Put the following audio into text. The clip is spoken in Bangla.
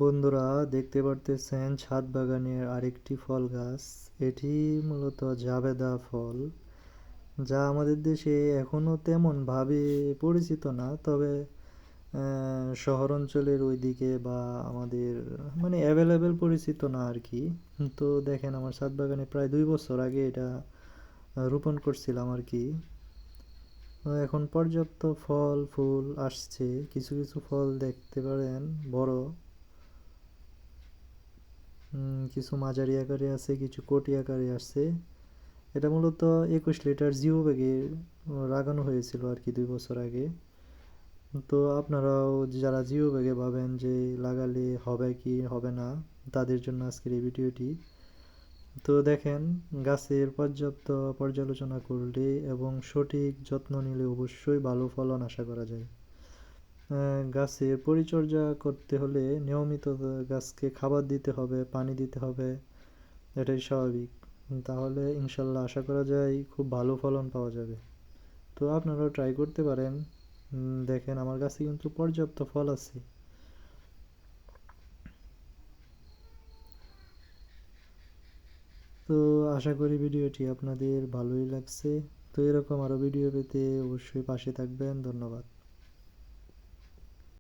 বন্ধুরা, দেখতে পারতেছেন ছাদ বাগানের আরেকটি ফল গাছ। এটি মূলত জাবেদা ফল, যা আমাদের দেশে এখনো তেমন ভাবে পরিচিত না। তবে শহর অঞ্চলের ওইদিকে বা আমাদের মানে অ্যাভেলেবেল পরিচিত না আর কি। তো দেখেন, আমার ছাদ বাগানে প্রায় 2 বছর আগে এটা রোপণ করছিলাম আর কি। এখন পর্যাপ্ত ফল ফুল আসছে, কিছু কিছু ফল দেখতে পারেন বড়, কিছু মাঝারি আকারে আছে, কিছু কোটি আকারে আসছে। এটা মূলত 21 লিটার জিও ব্যাগে লাগানো হয়েছিল আর কি 2 বছর আগে। তো আপনারাও যারা জিও ব্যাগে ভাবেন যে লাগালে হবে কি হবে না, তাদের জন্য আজকের এই ভিডিওটি। তো দেখেন, গাছের পর্যাপ্ত পর্যালোচনা করলে এবং সঠিক যত্ন নিলে অবশ্যই ভালো ফলন আশা করা যায়। গাছের পরিচর্যা করতে হলে নিয়মিত গাছকে খাবার দিতে হবে, পানি দিতে হবে, এটাই স্বাভাবিক। তাহলে ইনশাল্লাহ আশা করা যায় খুব ভালো ফলন পাওয়া যাবে। তো আপনারাও ট্রাই করতে পারেন। দেখেন, আমার কাছে কিন্তু পর্যাপ্ত ফল আছে। তো আশা করি ভিডিওটি আপনাদের ভালোই লাগছে। তো এরকম আরও ভিডিও পেতে অবশ্যই পাশে থাকবেন। ধন্যবাদ।